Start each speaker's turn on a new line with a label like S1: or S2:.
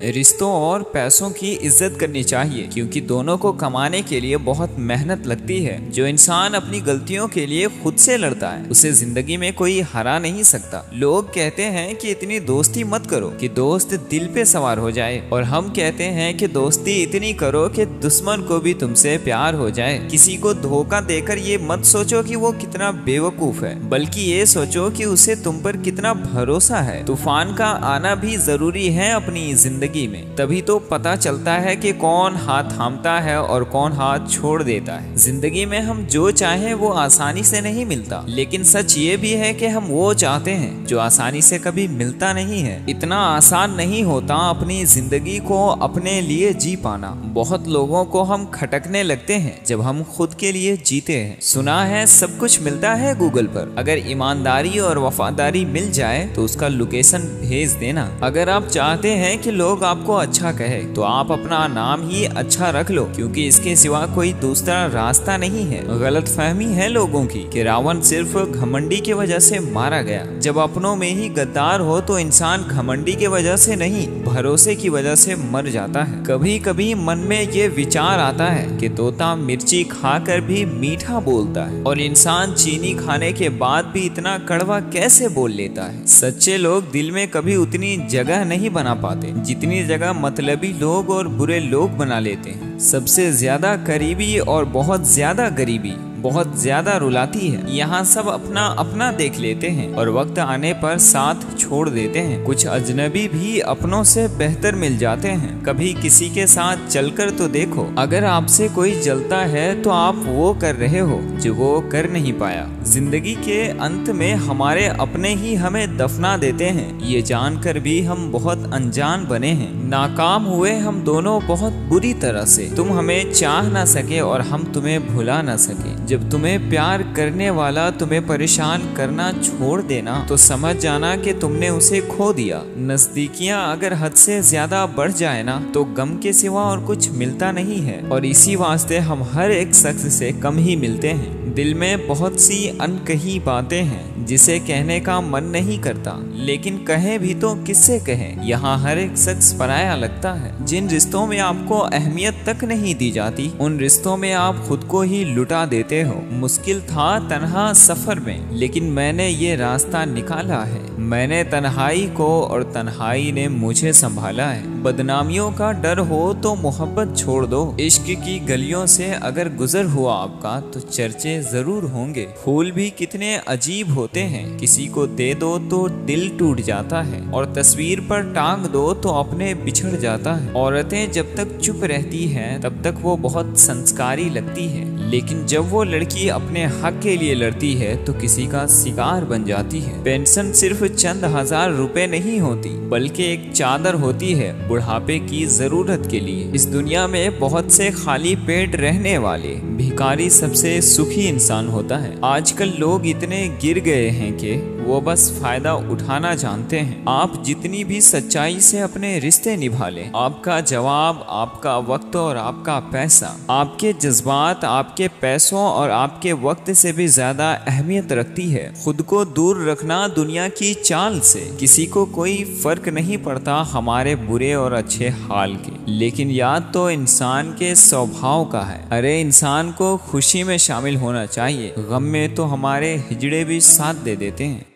S1: रिश्तों और पैसों की इज्जत करनी चाहिए क्योंकि दोनों को कमाने के लिए बहुत मेहनत लगती है। जो इंसान अपनी गलतियों के लिए खुद से लड़ता है उसे जिंदगी में कोई हरा नहीं सकता। लोग कहते हैं कि इतनी दोस्ती मत करो कि दोस्त दिल पे सवार हो जाए, और हम कहते हैं कि दोस्ती इतनी करो कि दुश्मन को भी तुमसे प्यार हो जाए। किसी को धोखा देकर ये मत सोचो कि वो कितना बेवकूफ है, बल्कि ये सोचो कि उसे तुम पर कितना भरोसा है। तूफान का आना भी जरूरी है अपनी जिंदगी में, तभी तो पता चलता है कि कौन हाथ थामता है और कौन हाथ छोड़ देता है। जिंदगी में हम जो चाहें वो आसानी से नहीं मिलता, लेकिन सच ये भी है कि हम वो चाहते हैं जो आसानी से कभी मिलता नहीं है। इतना आसान नहीं होता अपनी जिंदगी को अपने लिए जी पाना। बहुत लोगों को हम खटकने लगते हैं जब हम खुद के लिए जीते हैं। सुना है सब कुछ मिलता है गूगल पर, अगर ईमानदारी और वफादारी मिल जाए तो उसका लोकेशन भेज देना। अगर आप चाहते हैं कि लोग आपको अच्छा कहे तो आप अपना नाम ही अच्छा रख लो, क्योंकि इसके सिवा कोई दूसरा रास्ता नहीं है। गलतफहमी है लोगों की कि रावण सिर्फ घमंडी की वजह से मारा गया। जब अपनों में ही गद्दार हो तो इंसान घमंडी की वजह से नहीं, भरोसे की वजह से मर जाता है। कभी कभी मन में ये विचार आता है कि तोता मिर्ची खाकर भी मीठा बोलता है, और इंसान चीनी खाने के बाद भी इतना कड़वा कैसे बोल लेता है। सच्चे लोग दिल में कभी उतनी जगह नहीं बना पाते जितनी जगह मतलबी लोग और बुरे लोग बना लेते हैं। सबसे ज्यादा करीबी और बहुत ज्यादा गरीबी बहुत ज्यादा रुलाती है। यहाँ सब अपना अपना देख लेते हैं और वक्त आने पर साथ छोड़ देते हैं। कुछ अजनबी भी अपनों से बेहतर मिल जाते हैं। कभी किसी के साथ चलकर तो देखो, अगर आपसे कोई जलता है तो आप वो कर रहे हो जो वो कर नहीं पाया। जिंदगी के अंत में हमारे अपने ही हमें दफना देते हैं, ये जानकर भी हम बहुत अनजान बने हैं। नाकाम हुए हम दोनों बहुत बुरी तरह से। तुम हमें चाह ना सके और हम तुम्हें भुला ना सके। जब तुम्हें प्यार करने वाला तुम्हें परेशान करना छोड़ देना तो समझ जाना कि तुमने उसे खो दिया। नजदीकियां अगर हद से ज्यादा बढ़ जाए ना तो गम के सिवा और कुछ मिलता नहीं है, और इसी वास्ते हम हर एक शख्स से कम ही मिलते हैं। दिल में बहुत सी अनकही बातें हैं जिसे कहने का मन नहीं करता, लेकिन कहें भी तो किससे कहें। यहाँ हर एक शख्स पराया लगता है। जिन रिश्तों में आपको अहमियत तक नहीं दी जाती उन रिश्तों में आप खुद को ही लुटा देते हो। मुश्किल था तन्हा सफर में, लेकिन मैंने ये रास्ता निकाला है। मैंने तन्हाई को और तन्हाई ने मुझे संभाला है। बदनामियों का डर हो तो मोहब्बत छोड़ दो। इश्क की गलियों से अगर गुजर हुआ आपका तो चर्चे जरूर होंगे। फूल भी कितने अजीब होते हैं, किसी को दे दो तो दिल टूट जाता है, और तस्वीर पर टांग दो तो अपने बिछड़ जाता है। औरतें जब तक चुप रहती हैं तब तक वो बहुत संस्कारी लगती है, लेकिन जब वो लड़की अपने हक के लिए लड़ती है तो किसी का शिकार बन जाती है। पेंशन सिर्फ चंद हजार रुपए नहीं होती, बल्कि एक चादर होती है बुढ़ापे की जरूरत के लिए। इस दुनिया में बहुत से खाली पेट रहने वाले भिखारी सबसे सुखी इंसान होता है। आजकल लोग इतने गिर गए हैं कि वो बस फायदा उठाना जानते हैं। आप जितनी भी सच्चाई से अपने रिश्ते निभा लें, आपका जवाब, आपका वक्त और आपका पैसा, आपके जज्बात आपके पैसों और आपके वक्त से भी ज्यादा अहमियत रखती है। खुद को दूर रखना दुनिया की चाल से। किसी को कोई फर्क नहीं पड़ता हमारे बुरे और अच्छे हाल के, लेकिन याद तो इंसान के स्वभाव का है। अरे इंसान को खुशी में शामिल होना चाहिए, गम में तो हमारे हिजड़े भी साथ दे देते हैं।